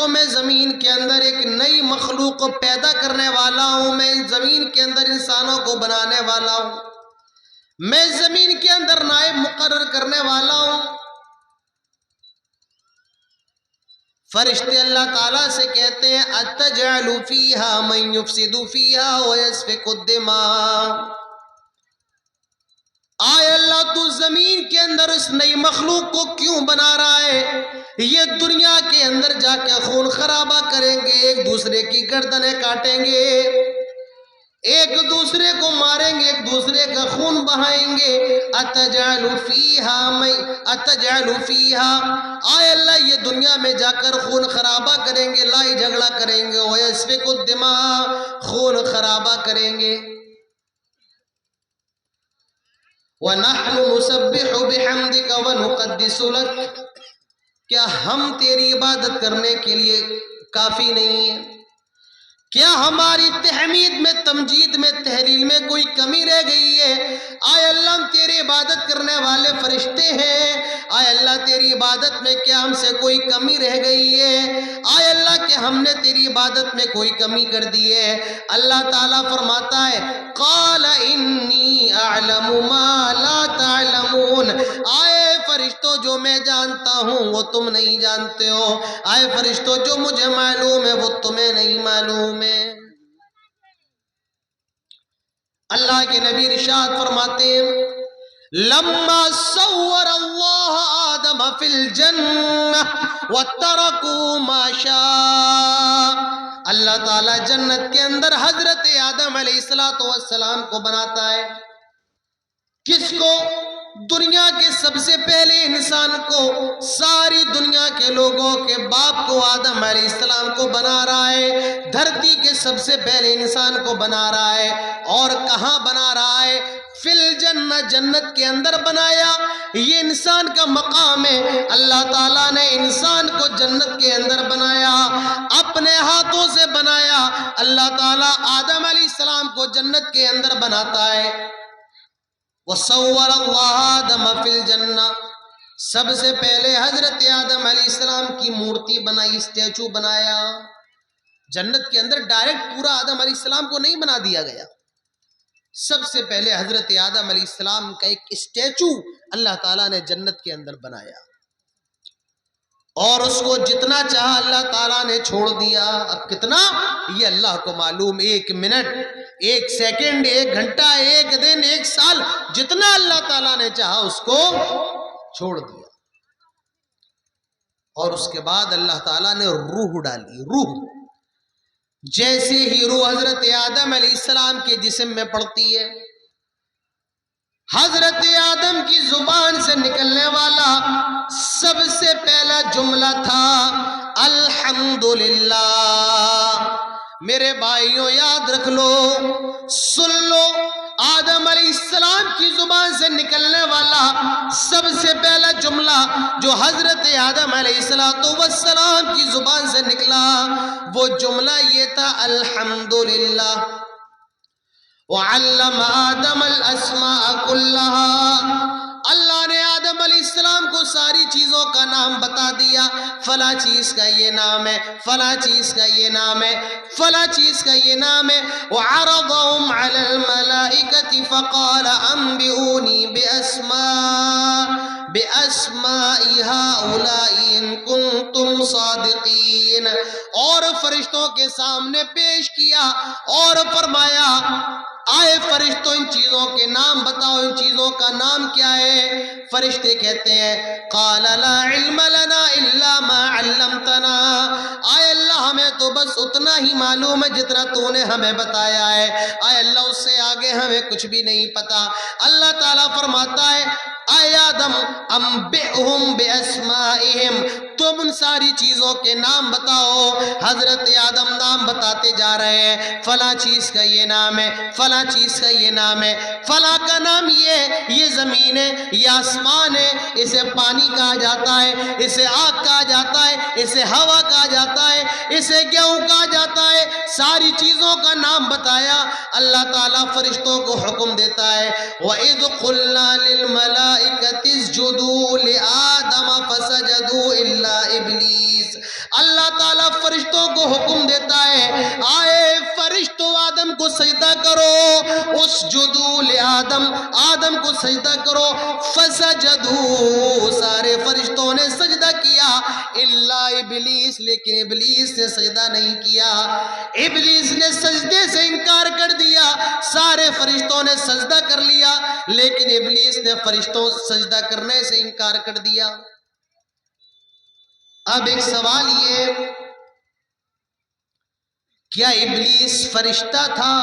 میں زمین کے اندر ایک نئی مخلوق کو پیدا کرنے والا ہوں، میں زمین کے اندر انسانوں کو بنانے والا ہوں، میں زمین کے اندر نائب مقرر کرنے والا ہوں۔ فرشتے اللہ تعالیٰ سے کہتے ہیں اتجعل فیہا من یفسد فیہا ویسفک الدماء، آئے اللہ تو زمین کے اندر اس نئی مخلوق کو کیوں بنا رہا ہے؟ یہ دنیا کے اندر جا کے خون خرابہ کریں گے، ایک دوسرے کی گردنیں کاٹیں گے، ایک دوسرے کو ماریں گے، ایک دوسرے کا خون بہائیں گے۔ اتجعل فیہا، آئے اللہ یہ دنیا میں جا کر خون خرابہ کریں گے، لڑائی جھگڑا کریں گے، وَيَسْفِكُ الدِّمَاء، خون خرابہ کریں گے۔ وَنَحْنُ نُسَبِّحُ بِحَمْدِكَ وَنُقَدِّسُ لَكَ، کیا ہم تیری عبادت کرنے کے لیے کافی نہیں ہیں؟ کیا ہماری تحمید میں، تمجید میں، تحلیل میں کوئی کمی رہ گئی ہے؟ آئے اللہ ہم تیری عبادت کرنے والے فرشتے ہیں، آئے اللہ تیری عبادت میں کیا ہم سے کوئی کمی رہ گئی ہے؟ آئے اللہ کہ ہم نے تیری عبادت میں کوئی کمی کر دی ہے؟ اللہ تعالیٰ فرماتا ہے قال انی اعلم ما لا تعلمون، آئے فرشتوں جو میں جانتا ہوں وہ تم نہیں جانتے ہو، آئے فرشتوں جو مجھے معلوم ہے وہ تمہیں نہیں معلوم ہے۔ اللہ کے نبی ارشاد فرماتے ہیں لما صور اللہ آدم فی الجنہ وترکوا ما شاء، اللہ تعالیٰ جنت کے اندر حضرت آدم علیہ السلام کو بناتا ہے، کس کو؟ دنیا کے سب سے پہلے انسان کو، ساری دنیا کے لوگوں کے باپ کو آدم علیہ السلام کو بنا رہا ہے، دھرتی کے سب سے پہلے انسان کو بنا رہا ہے، اور کہاں بنا رہا ہے؟ فی الجنہ، جنت کے اندر بنایا۔ یہ انسان کا مقام ہے، اللہ تعالیٰ نے انسان کو جنت کے اندر بنایا، اپنے ہاتھوں سے بنایا۔ اللہ تعالیٰ آدم علیہ السلام کو جنت کے اندر بناتا ہے۔ وَصَوَّرَ اللَّهُ آدَمَ فِي الْجَنَّةِ، سب سے پہلے حضرت آدم علیہ السلام کی مورتی بنائی، اسٹیچو بنایا۔ جنت کے اندر ڈائریکٹ پورا آدم علیہ السلام کو نہیں بنا دیا گیا، سب سے پہلے حضرت آدم علیہ السلام کا ایک اسٹیچو اللہ تعالیٰ نے جنت کے اندر بنایا، اور اس کو جتنا چاہا اللہ تعالیٰ نے چھوڑ دیا۔ اب کتنا یہ اللہ کو معلوم، ایک منٹ، ایک سیکنڈ، ایک گھنٹہ، ایک دن، ایک سال، جتنا اللہ تعالیٰ نے چاہا اس کو چھوڑ دیا۔ اور اس کے بعد اللہ تعالیٰ نے روح ڈالی، روح، جیسے ہی روح حضرت آدم علیہ السلام کے جسم میں پڑتی ہے، حضرت آدم کی زبان سے نکلنے والا سب سے پہلا جملہ تھا الحمدللہ۔ میرے بھائیوں یاد رکھ لو، سن لو، آدم علیہ السلام کی زبان سے نکلنے والا سب سے پہلا جملہ جو حضرت آدم علیہ السلام کی زبان سے نکلا، وہ جملہ یہ تھا الحمدللہ۔ وَعَلَّمَ آدَمَ الْأَسْمَاءَ كُلَّهَا، اللہ نے آدم علیہ السلام کو ساری چیزوں کا نام بتا دیا، فلاں چیز کا یہ نام ہے، فلاں چیز کا یہ نام ہے، فلاں چیز کا یہ نام ہے۔ وَعَرَضَهُمْ عَلَى الْمَلَائِكَةِ فَقَالَ أَنْبِئُونِي بِأَسْمَاءِ هَؤُلَاءِ إِن كُنتُمْ صَادِقِينَ، اور فرشتوں کے سامنے پیش کیا اور فرمایا آئے فرشتوں ان چیزوں کے نام بتاؤ، ان چیزوں کا نام کیا ہے؟ فرشتے کہتے ہیں قَالَ لَا عِلْمَ لَنَا إِلَّا مَا عَلَّمْتَنَا، آئے اللہ ہمیں تو بس اتنا ہی معلوم ہے جتنا تو نے ہمیں بتایا ہے، آئے اللہ اس سے آگے ہمیں کچھ بھی نہیں پتا۔ اللہ تعالیٰ فرماتا ہے اے آدم انبئہم باسمائہم، تم ان ساری چیزوں کے نام بتاؤ۔ حضرت آدم نام بتاتے جا رہے ہیں، فلاں چیز کا یہ نام ہے، فلاں چیز کا یہ نام ہے، فلاں کا نام یہ زمین ہے، یہ آسمان ہے، اسے پانی کہا جاتا ہے، اسے آگ کہا جاتا ہے، اسے ہوا کہا جاتا ہے، اسے گیہوں کہا جاتا ہے، ساری چیزوں کا نام بتایا، اللہ تعالیٰ فرشتوں کو حکم دیتا ہے وَإِذْ قُلْنَا لِلْمَلَائِكَةِ اسْجُدُوا لِآدَمَ فَسَجَدُوا إِلَّا إِبْلِيسَ۔ اللہ تعالیٰ فرشتوں کو حکم دیتا ہے آئے فرشتوں آدم کو سجدہ کرو، اسجدوا لآدم، آدم کو سجدہ کرو، فسجدوا، سارے فرشتوں نے سجدہ کیا، الا ابلیس، لیکن ابلیس نے سجدہ نہیں کیا، ابلیس نے سجدے سے انکار کر دیا، سارے فرشتوں نے سجدہ کر لیا لیکن ابلیس نے فرشتوں سجدہ کرنے سے انکار کر دیا۔ اب ایک سوال یہ، کیا ابلیس فرشتہ تھا؟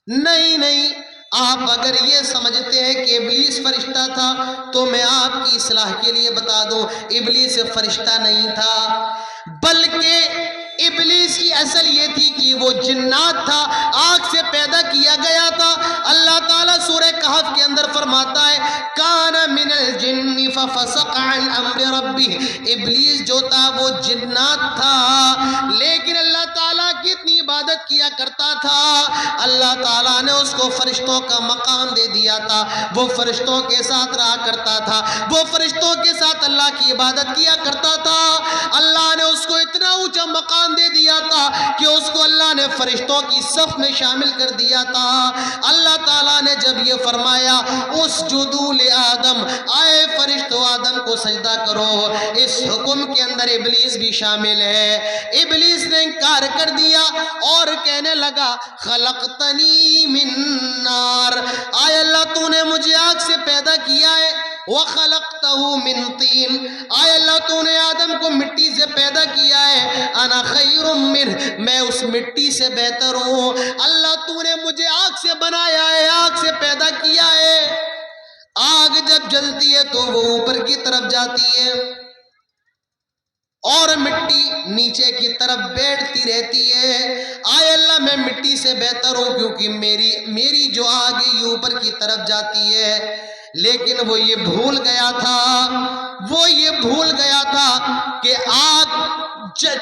نہیں، آپ اگر یہ سمجھتے ہیں کہ ابلیس فرشتہ تھا تو میں آپ کی اصلاح کے لیے بتا دوں، ابلیس فرشتہ نہیں تھا، بلکہ ابلیس کی اصل یہ تھی کہ وہ جنات تھا، آگ سے پیدا کیا گیا تھا۔ اللہ تعالیٰ سورہ کہف کے اندر فرماتا ہے کان من الجن ففسق عن امر ربہ، ابلیس جو تھا وہ جنات تھا لیکن اللہ تعالیٰ کی اتنی عبادت کیا کرتا تھا، اللہ تعالیٰ نے اس کو فرشتوں کا مقام دے دیا تھا، وہ فرشتوں کے ساتھ رہا کرتا تھا، وہ فرشتوں کے ساتھ اللہ کی عبادت کیا کرتا تھا، اللہ نے اس کو اتنا اونچا مقام دے دیا تھا کہ اس کو اللہ نے فرشتوں کی صف میں شامل کر دیا تھا۔ اللہ تعالیٰ نے جب یہ فرمایا اسجدوا لآدم، آئے فرشتوں آدم کو سجدہ کرو، اس حکم کے اندر ابلیس بھی شامل ہے، ابلیس نے انکار کر دیا اور کہنے لگا خلقتنی من نار، آئے اللہ تو نے مجھے آگ سے پیدا کیا ہے، وَخَلَقْتَهُ مِن طِينٍ، آئے اللہ تو نے آدم کو مٹی سے پیدا کیا ہے، انا خیر منہ، میں اس مٹی سے بہتر ہوں، اللہ تو نے مجھے آگ سے بنایا ہے، آگ سے پیدا کیا ہے، آگ جب جلتی ہے تو وہ اوپر کی طرف جاتی ہے اور مٹی نیچے کی طرف بیٹھتی رہتی ہے، آئے اللہ میں مٹی سے بہتر ہوں کیونکہ میری جو آگ ہے یہ اوپر کی طرف جاتی ہے، لیکن وہ یہ بھول گیا تھا کہ آگ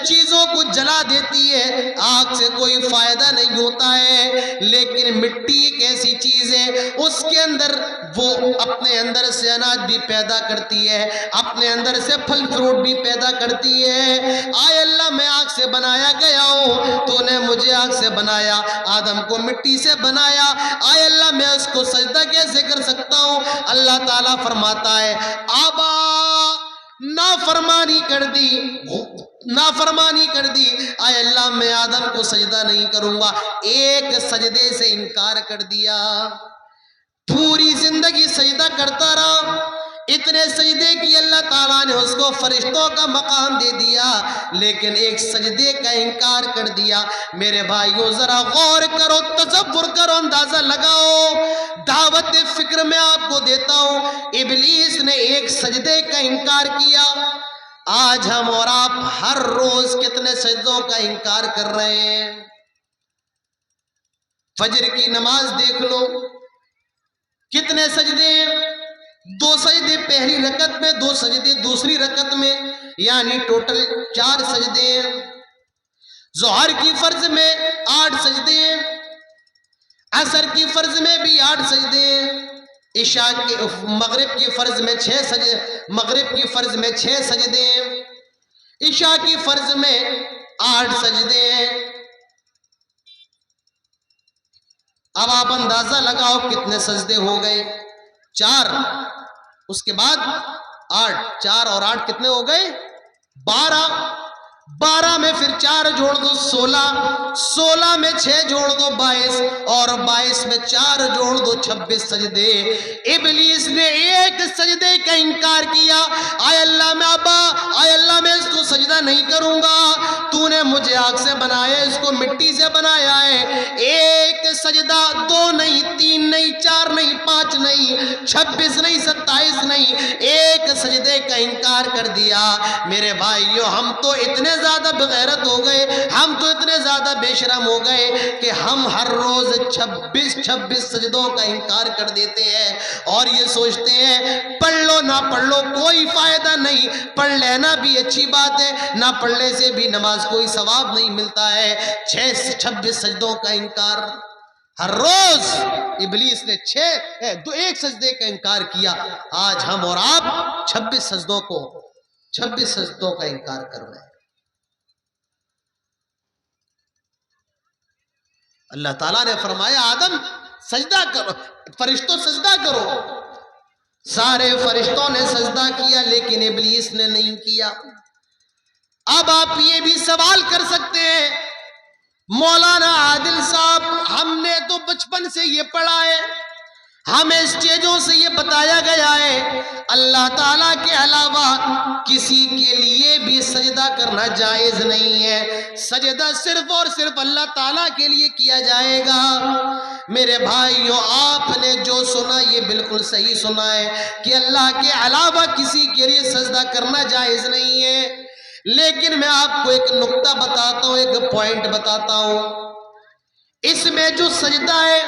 چیزوں کو جلا دیتی ہے، آگ سے کوئی فائدہ نہیں ہوتا ہے، لیکن مٹی ایک ایسی چیز ہے اس کے اندر وہ اپنے اندر سے اناج بھی پیدا کرتی ہے، اپنے اندر سے پھل فروٹ بھی پیدا کرتی ہے، آئے اللہ میں آگ سے بنایا گیا ہوں، تو نے مجھے آگ سے بنایا، آدم کو مٹی سے بنایا، آئے اللہ میں اس کو سجدہ کیسے کر سکتا ہوں؟ اللہ تعالیٰ فرماتا ہے آبا، نافرمانی کر دی، آئے اللہ میں آدم کو سجدہ نہیں کروں گا، ایک سجدے سے انکار کر دیا، پوری زندگی سجدہ کرتا رہا، اتنے سجدے کی اللہ تعالیٰ نے اس کو فرشتوں کا مقام دے دیا لیکن ایک سجدے کا انکار کر دیا۔ میرے بھائیوں ذرا غور کرو، تصور کرو، اندازہ لگاؤ، دعوت فکر میں آپ کو دیتا ہوں، ابلیس نے ایک سجدے کا انکار کیا، آج ہم اور آپ ہر روز کتنے سجدوں کا انکار کر رہے ہیں؟ فجر کی نماز دیکھ لو، کتنے سجدے، 2 سجدے پہلی رکعت میں، 2 سجدے دوسری رکعت میں، یعنی ٹوٹل 4 سجدے، ظہر کی فرض میں 8 سجدے، عصر کی فرض میں بھی 8 سجدے، عشاء کی مغرب کی فرض میں 6 سجدے، مغرب کی فرض میں 6 سجدے، عشاء کی فرض میں 8 سجدے۔ اب آپ اندازہ لگاؤ کتنے سجدے ہو گئے؟ 4، اس کے بعد 8، 4 اور 8 کتنے ہو گئے؟ 12 میں پھر 4 جوڑ دو 16 میں 6 جوڑ دو 22 اور 22 میں 4 جوڑ دو 26 سجدے۔ ابلیس نے ایک سجدے کا انکار کیا، آئے اللہ میں ابا، آئے اللہ میں اس کو سجدہ نہیں کروں گا، تو نے مجھے آگ سے بنایا، اس کو مٹی سے بنایا ہے، ایک سجدہ 2 نہیں 3 نہیں 4 نہیں 5 نہیں 26 نہیں 27 نہیں، ایک سجدے کا انکار کر دیا، میرے بھائیو ہم تو اتنے زیادہ بغیرت ہو گئے، ہم تو اتنے زیادہ بے شرم ہو گئے کہ ہم ہر روز 26 سجدوں کا انکار کر دیتے ہیں اور یہ سوچتے ہیں پڑھ لو نہ پڑھ لو کوئی فائدہ نہیں، پڑھ لینا بھی اچھی بات ہے، نہ پڑھنے سے بھی نماز کوئی ثواب نہیں ملتا ہے۔ 26 سجدوں کا انکار ہر روز ابلیس نے ایک سجدے کا انکار کیا، آج ہم اور آپ 26 سجدوں کا انکار کر رہے ہیں۔ اللہ تعالیٰ نے فرمایا آدم سجدہ کرو، فرشتوں سجدہ کرو، سارے فرشتوں نے سجدہ کیا لیکن ابلیس نے نہیں کیا۔ اب آپ یہ بھی سوال کر سکتے ہیں مولانا عادل صاحب ہم نے تو بچپن سے یہ پڑھا ہے، ہمیں اسٹیجوں سے یہ بتایا گیا ہے اللہ تعالیٰ کے علاوہ کسی کے لیے بھی سجدہ کرنا جائز نہیں ہے، سجدہ صرف اور صرف اللہ تعالیٰ کے لیے کیا جائے گا۔ میرے بھائیوں آپ نے جو سنا یہ بالکل صحیح سنا ہے کہ اللہ کے علاوہ کسی کے لیے سجدہ کرنا جائز نہیں ہے، لیکن میں آپ کو ایک نقطہ بتاتا ہوں، ایک پوائنٹ بتاتا ہوں، اس میں جو سجدہ ہے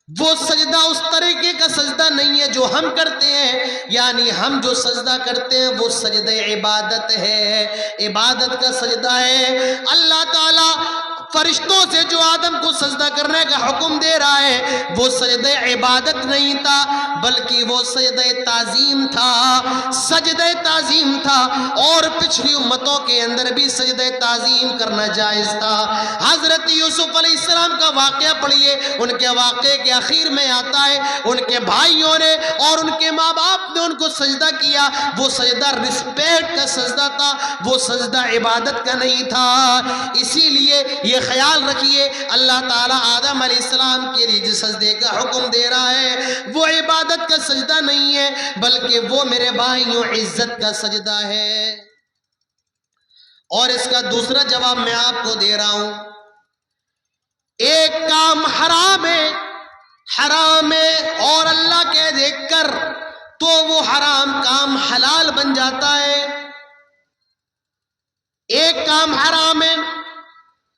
وہ سجدہ اس طریقے کا سجدہ نہیں ہے جو ہم کرتے ہیں، یعنی ہم جو سجدہ کرتے ہیں وہ سجدہ عبادت ہے، عبادت کا سجدہ ہے۔ اللہ تعالیٰ فرشتوں سے جو آدم کو سجدہ کرنے کا حکم دے رہا ہے وہ سجدہ عبادت نہیں تھا بلکہ وہ سجدہ تعظیم تھا، سجدہ تعظیم تھا، اور پچھلی امتوں کے اندر بھی سجدہ تعظیم کرنا جائز تھا۔ حضرت یوسف علیہ السلام کا واقعہ پڑھیے، ان کے واقعے کے آخر میں آتا ہے ان کے بھائیوں نے اور ان کے ماں باپ نے ان کو سجدہ کیا، وہ سجدہ رسپیکٹ کا سجدہ تھا، وہ سجدہ عبادت کا نہیں تھا۔ اسی لیے یہ خیال رکھیے اللہ تعالیٰ آدم علیہ السلام کے لیے جس سجدے کا حکم دے رہا ہے وہ عبادت کا سجدہ نہیں ہے بلکہ وہ میرے بھائیوں عزت کا سجدہ ہے۔ اور اس کا دوسرا جواب میں آپ کو دے رہا ہوں، ایک کام حرام ہے اور اللہ کے دیکھ کر تو وہ حرام کام حلال بن جاتا ہے۔ ایک کام حرام ہے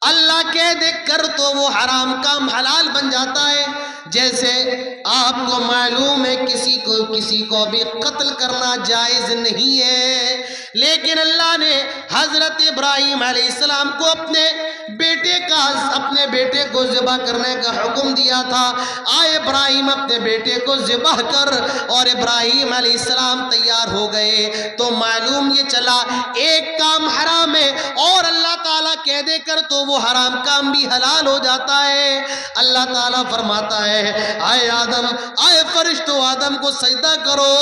اللہ کے دیکھ کر تو وہ حرام کام حلال بن جاتا ہے، جیسے آپ کو معلوم ہے کسی کو بھی قتل کرنا جائز نہیں ہے، لیکن اللہ نے حضرت ابراہیم علیہ السلام کو اپنے بیٹے کو ذبح کرنے کا حکم دیا تھا، آئے ابراہیم اپنے بیٹے کو ذبح کر، اور ابراہیم علیہ السلام تیار ہو گئے تو معلوم یہ چلا ایک کام حرام ہے اور اللہ تعالیٰ کہہ دے کر تو وہ حرام کام بھی حلال ہو جاتا ہے۔ اللہ تعالیٰ فرماتا ہے آئے آدم، آئے فرشتوں آدم کو سجدہ کرو،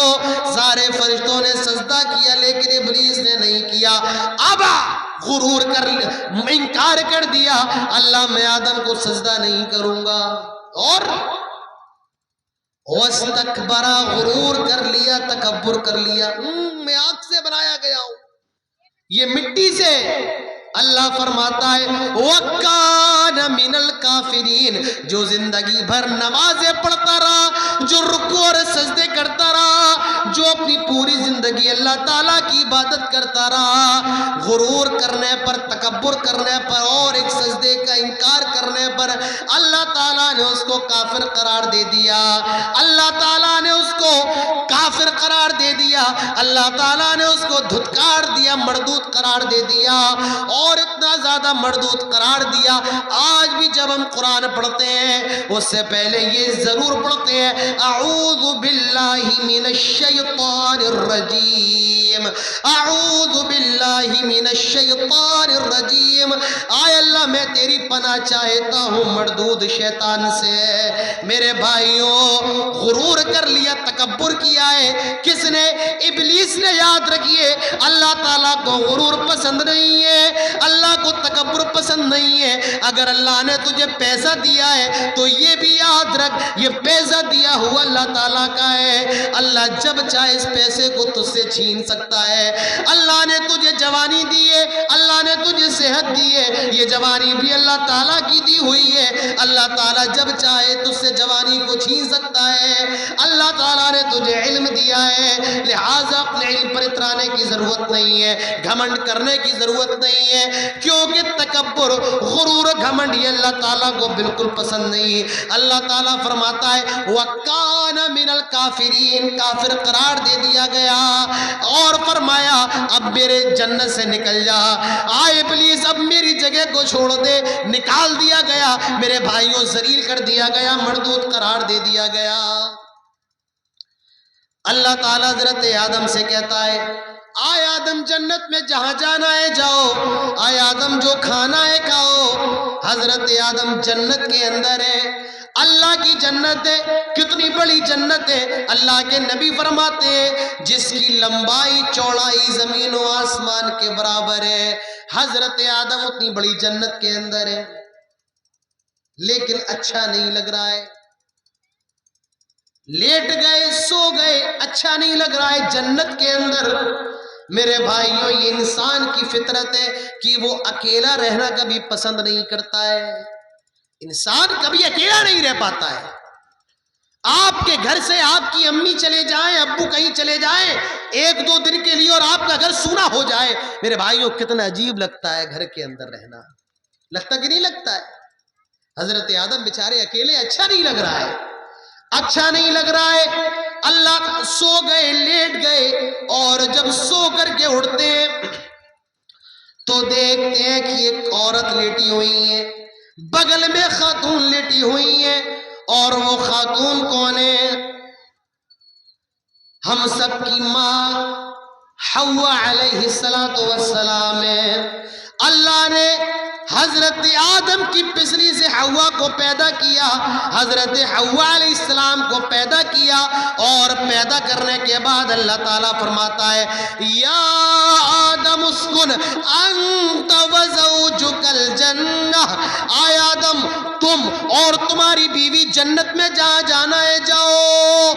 سارے فرشتوں نے سجدہ کیا لیکن ابلیس نے نہیں کیا، ابا غرور کر انکار کر دیا، اللہ میں آدم کو سجدہ نہیں کروں گا، اور واستکبر غرور کر لیا، تکبر کر لیا، میں آگ سے بنایا گیا ہوں، یہ مٹی سے۔ اللہ فرماتا ہے وَكَانَ مِنَ الْكَافِرِينَ، جو زندگی بھر نمازیں پڑھتا رہا، جو رکوع اور سجدے کرتا رہا، جو اپنی پوری زندگی اللہ تعالیٰ کی عبادت کرتا رہا، غرور کرنے پر، تکبر کرنے پر اور ایک سجدے کا انکار کرنے پر اللہ تعالیٰ نے اس کو کافر قرار دے دیا، اللہ تعالیٰ نے اس کو کافر قرار دے دیا، اللہ تعالیٰ نے اس کو دھتکار دیا، مردود قرار دے دیا، اور اتنا زیادہ مردود قرار دیا۔ آج بھی جب ہم قرآن پڑھتے ہیں اس سے پہلے یہ ضرور پڑھتے ہیں اعوذ باللہ من الشیطان الرجیم، اعوذ باللہ من الشیطان الرجیم، آئے اللہ میں تیری پناہ چاہتا ہوں مردود شیطان سے۔ میرے بھائیوں غرور کر لیا، تکبر کیا ہے کس نے؟ ابلیس نے۔ یاد رکھیے اللہ تعالیٰ کو غرور پسند نہیں ہے، اللہ کو تکبر پسند نہیں ہے۔ اگر اللہ نے تجھے پیسہ دیا ہے تو یہ بھی یاد رکھ یہ پیسہ دیا ہوا اللہ تعالیٰ کا ہے، اللہ جب چاہے اس پیسے کو تجھ سے چھین سکتا ہے۔ اللہ نے تجھے جوانی دی ہے، اللہ نے تجھے صحت دی ہے، ہے، یہ جوانی بھی اللہ تعالیٰ کی دی ہوئی ہے، اللہ تعالیٰ جب چاہے تجھ سے جوانی کو چھین سکتا ہے۔ اللہ تعالیٰ نے تجھے علم دیا ہے، لہٰذا اپنے علم پر اترانے کی ضرورت نہیں ہے، گھمنڈ کرنے کی ضرورت نہیں ہے، کیونکہ تکبر، غرور، گھمنڈ یہ اللہ تعالیٰ کو بالکل پسند نہیں۔ اللہ تعالیٰ فرماتا ہے وَكَانَ مِنَ الْكَافِرِينَ، کافر قرار دے دیا گیا، اور فرمایا اب میرے جنت سے نکل جا، آئے ابلیس اب میری جگہ کو چھوڑ دے، نکال دیا گیا، میرے بھائیوں ذلیل کر دیا گیا، مردود قرار دے دیا گیا۔ اللہ تعالیٰ حضرت آدم سے کہتا ہے آئے آدم جنت میں جہاں جانا ہے جاؤ، آئے آدم جو کھانا ہے کھاؤ۔ حضرت آدم جنت کے اندر ہے، اللہ کی جنت ہے، کتنی بڑی جنت ہے، اللہ کے نبی فرماتے ہیں جس کی لمبائی چوڑائی زمین و آسمان کے برابر ہے۔ حضرت آدم اتنی بڑی جنت کے اندر ہے، لیکن اچھا نہیں لگ رہا ہے، لیٹ گئے، سو گئے، اچھا نہیں لگ رہا ہے جنت کے اندر۔ میرے بھائیوں یہ انسان کی فطرت ہے کہ وہ اکیلا رہنا کبھی پسند نہیں کرتا ہے، انسان کبھی اکیلا نہیں رہ پاتا ہے۔ آپ کے گھر سے آپ کی امی چلے جائیں، ابو کہیں چلے جائیں ایک دو دن کے لیے، اور آپ کا گھر سونا ہو جائے، میرے بھائیوں کتنا عجیب لگتا ہے گھر کے اندر رہنا، لگتا کہ نہیں لگتا ہے؟ حضرت آدم بیچارے اکیلے، اچھا نہیں لگ رہا ہے، اچھا نہیں لگ رہا ہے۔ اللہ سو گئے، لیٹ گئے، اور جب سو کر کے اٹھتے ہیں تو دیکھتے ہیں کہ ایک عورت لیٹی ہوئی ہے، بغل میں خاتون لیٹی ہوئی ہے، اور وہ خاتون کون ہے؟ ہم سب کی ماں حوا علیہ السلام ہے۔ اللہ نے حضرت آدم کی پسلی سے حوا کو پیدا کیا، حضرت حوا علیہ السلام کو پیدا کیا، اور پیدا کرنے کے بعد اللہ تعالیٰ فرماتا ہے یا آدم اسکن انت وزوجک الجنہ، آئے آدم تم اور تمہاری بیوی جنت میں جہاں جانا ہے جاؤ،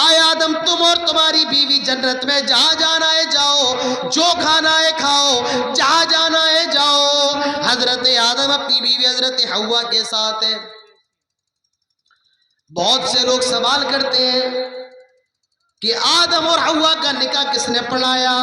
آئے آدم تم اور تمہاری بیوی جنت میں جہاں جانا ہے جاؤ، جو کھانا ہے کھاؤ، جہاں جانا ہے جاؤ۔ حضرت آدم اپنی بیوی حضرت حوا کے ساتھ ہے۔ بہت سے لوگ سوال کرتے ہیں کہ آدم اور حوا کا نکاح کس نے پڑھایا؟